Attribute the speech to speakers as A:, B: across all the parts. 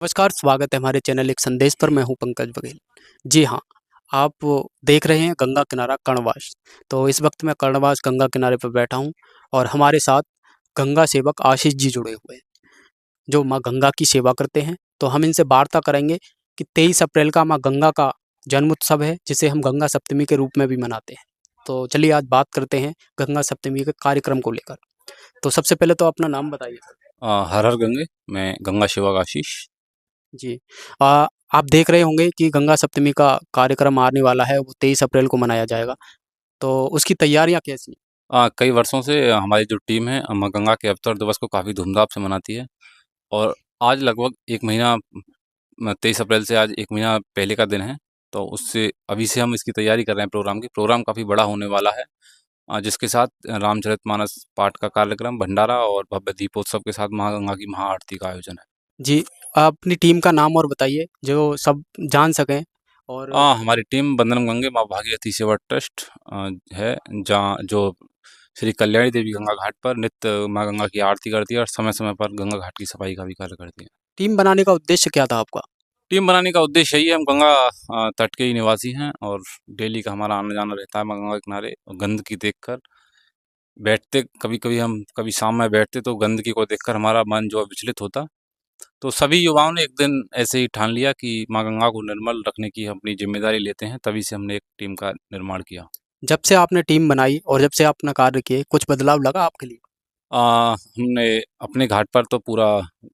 A: नमस्कार, स्वागत है हमारे चैनल एक संदेश पर। मैं हूं पंकज बघेल। जी हाँ, आप देख रहे हैं गंगा किनारा कर्णवास। तो इस वक्त मैं कर्णवास गंगा किनारे पर बैठा हूं और हमारे साथ गंगा सेवक आशीष जी जुड़े हुए हैं, जो माँ गंगा की सेवा करते हैं। तो हम इनसे वार्ता करेंगे कि 23 अप्रैल का माँ गंगा का जन्म उत्सव है, जिसे हम गंगा सप्तमी के रूप में भी मनाते हैं। तो चलिए आज बात करते हैं गंगा सप्तमी के कार्यक्रम को लेकर। तो सबसे पहले तो अपना नाम बताइए सर।
B: हर हर गंगे। मैं गंगा सेवक आशीष।
A: जी। आप देख रहे होंगे कि गंगा सप्तमी का कार्यक्रम आने वाला है, वो 23 अप्रैल को मनाया जाएगा। तो उसकी तैयारियाँ कैसी हैं?
B: कई वर्षों से हमारी जो टीम है माँ गंगा के अवतर दिवस को काफ़ी धूमधाम से मनाती है। और आज लगभग एक महीना 23 अप्रैल से आज एक महीना पहले का दिन है। तो उससे अभी से हम इसकी तैयारी कर रहे हैं। प्रोग्राम काफ़ी बड़ा होने वाला है, जिसके साथ रामचरितमानस पाठ का कार्यक्रम, भंडारा और भव्य दीपोत्सव के साथ माँ गंगा की महाआरती का आयोजन है।
A: जी, आप अपनी टीम का नाम और बताइए, जो सब जान सकें। और
B: हमारी टीम बंदरम गंगे माँ भागीरथी सेवा ट्रस्ट है, जहाँ जो श्री कल्याणी देवी गंगा घाट पर नित्य माँ गंगा की आरती करती है और समय समय पर गंगा घाट की सफाई का भी कार्य करती है।
A: टीम बनाने का उद्देश्य क्या था आपका?
B: टीम बनाने का उद्देश्य यही है, हम गंगा तट के ही निवासी हैं और डेली का हमारा आना जाना रहता है माँ गंगा के किनारे। और गंदगी देखकर बैठते, कभी कभी हम कभी शाम में बैठते तो गंदगी को देखकर हमारा मन जो है विचलित होता। तो सभी युवाओं ने एक दिन ऐसे ही ठान लिया कि माँ गंगा को निर्मल रखने की अपनी जिम्मेदारी लेते हैं। तभी से हमने एक टीम का निर्माण किया।
A: जब से आपने टीम बनाई और जब से आप अपना कार्य किए, कुछ बदलाव लगा आपके लिए?
B: हमने अपने घाट पर तो पूरा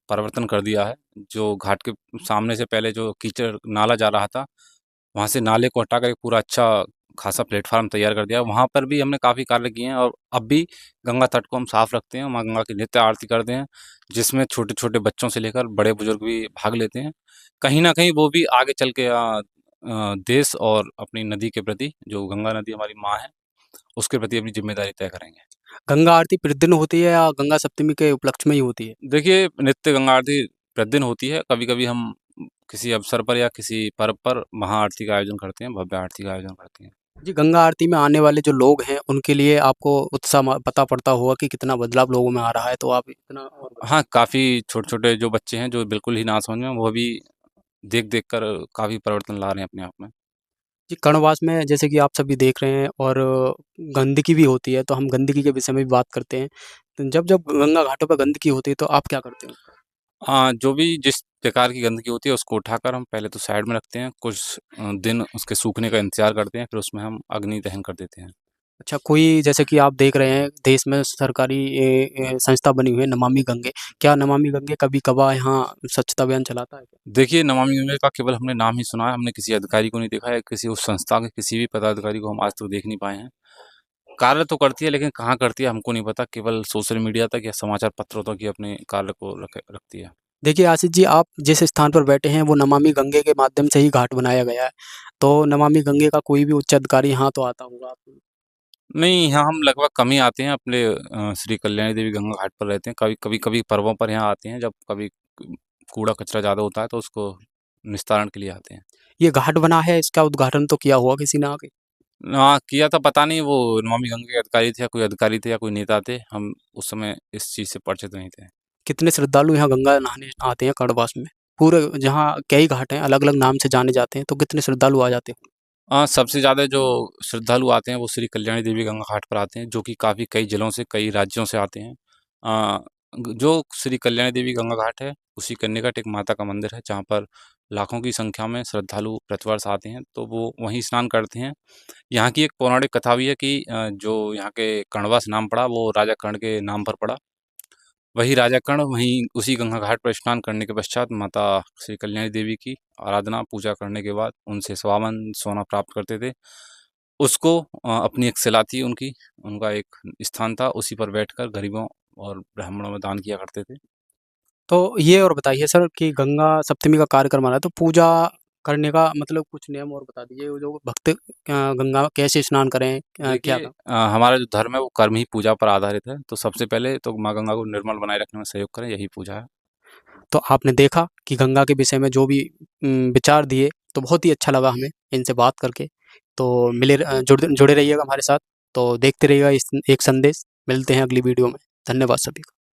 B: परिवर्तन कर दिया है। जो घाट के सामने से पहले जो कीचड़ नाला जा रहा था, वहाँ से नाले को हटाकर एक पूरा अच्छा खासा प्लेटफार्म तैयार कर दिया। वहाँ पर भी हमने काफ़ी कार्य किए हैं और अब भी गंगा तट को हम साफ रखते हैं, माँ गंगा की नित्य आरती करते हैं, जिसमें छोटे छोटे बच्चों से लेकर बड़े बुजुर्ग भी भाग लेते हैं। कहीं ना कहीं वो भी आगे चल के देश और अपनी नदी के प्रति, जो गंगा नदी हमारी माँ है, उसके प्रति अपनी जिम्मेदारी तय करेंगे।
A: गंगा आरती प्रतिदिन होती है या गंगा सप्तमी के उपलक्ष्य में ही होती है?
B: देखिए, नित्य गंगा आरती प्रतिदिन होती है। कभी-कभी हम किसी अवसर पर या किसी पर्व पर महाआरती का आयोजन करते हैं, भव्य आरती का आयोजन करते हैं।
A: जी, गंगा आरती में आने वाले जो लोग हैं, उनके लिए आपको उत्साह पता पड़ता होगा कि कितना बदलाव लोगों में आ रहा है, तो आप इतना और
B: हाँ, काफ़ी छोटे-छोटे जो बच्चे हैं, जो बिल्कुल ही नासमझ हैं, वो भी देख-देख कर काफ़ी परिवर्तन ला रहे हैं अपने आप में।
A: जी, कर्णवास में जैसे कि आप सभी देख रहे हैं और गंदगी भी होती है, तो हम गंदगी के विषय में भी बात करते हैं। तो जब-जब गंगा घाटों पे गंदगी होती है, तो आप क्या करते हो?
B: जो भी जिस प्रकार की गंदगी होती है, उसको उठाकर हम पहले तो साइड में रखते हैं। कुछ दिन उसके सूखने का इंतज़ार करते हैं, फिर उसमें हम अग्नि दहन कर देते हैं।
A: अच्छा, कोई जैसे कि आप देख रहे हैं, देश में सरकारी संस्था बनी हुई है नमामि गंगे। क्या नमामि गंगे कभी-कभार यहाँ स्वच्छता अभियान चलाता है क्या?
B: देखिए, नमामि गंगे का केवल हमने नाम ही सुना है, हमने किसी अधिकारी को नहीं देखा है, किसी उस संस्था के किसी भी पदाधिकारी को हम आज तक देख नहीं पाए हैं। कार्य तो करती है, लेकिन कहाँ करती है हमको नहीं पता। केवल सोशल मीडिया तक या समाचार पत्रों तक ही अपने कार्य को रखती है।
A: देखिए आशीष जी, आप जिस स्थान पर बैठे हैं, वो नमामि गंगे के माध्यम से ही घाट बनाया गया है। तो नमामि गंगे का कोई भी उच्च अधिकारी यहाँ तो आता होगा आप।
B: नहीं, यहाँ हम लगभग कम ही आते हैं। अपने श्री कल्याणी देवी गंगा घाट पर रहते हैं। कभी-कभी पर्वों पर यहाँ आते हैं, जब कभी कूड़ा-कचरा ज़्यादा होता है तो उसको निस्तारण के लिए आते हैं।
A: ये घाट बना है, इसका उद्घाटन तो किया होगा किसी ने आके?
B: हाँ, किया था, पता नहीं वो नमामि गंगे के अधिकारी थे या कोई अधिकारी थे या कोई नेता थे। हम उस समय इस चीज़ से परिचित नहीं थे।
A: कितने श्रद्धालु यहाँ गंगा नहाने आते हैं कर्णवास में? पूरे जहाँ कई घाट हैं, अलग-अलग नाम से जाने जाते हैं, तो कितने श्रद्धालु आ जाते हैं?
B: सबसे ज़्यादा जो श्रद्धालु आते हैं वो श्री कल्याणी देवी गंगा घाट पर आते हैं, जो कि काफ़ी कई जिलों से, कई राज्यों से आते हैं। अ, जो श्री कल्याणी देवी गंगा घाट है, उसी के निकट एक माता का मंदिर है, जहाँ पर लाखों की संख्या में श्रद्धालु प्रतिवर्ष आते हैं, तो वो वहीं स्नान करते हैं। यहाँ की एक पौराणिक कथा भी है कि जो यहाँ के कर्णवास नाम पड़ा, वो राजा कर्ण के नाम पर पड़ा। वही राजा कर्ण वहीं उसी गंगा घाट पर स्नान करने के पश्चात माता श्री कल्याणी देवी की आराधना पूजा करने के बाद उनसे स्वावन सोना प्राप्त करते थे। उसको अपनी एक शिला थी उनकी, उनका एक स्थान था, उसी पर बैठकर गरीबों और ब्राह्मणों में दान किया करते थे।
A: तो ये और बताइए सर कि गंगा सप्तमी का कार्यक्रम आ रहा है, तो पूजा करने का मतलब कुछ नियम और बता दीजिए, वो जो भक्त गंगा कैसे स्नान करें? क्या
B: देखिए,
A: का?
B: हमारा जो धर्म है वो कर्म ही पूजा पर आधारित है, तो सबसे पहले तो माँ गंगा को निर्मल बनाए रखने में सहयोग करें, यही पूजा है।
A: तो आपने देखा कि गंगा के विषय में जो भी विचार दिए, तो बहुत ही अच्छा लगा हमें इनसे बात करके। तो जुड़े जुड़े रहिएगा हमारे साथ, तो देखते रहिएगा इस एक संदेश। मिलते हैं अगली वीडियो में। धन्यवाद सभी का।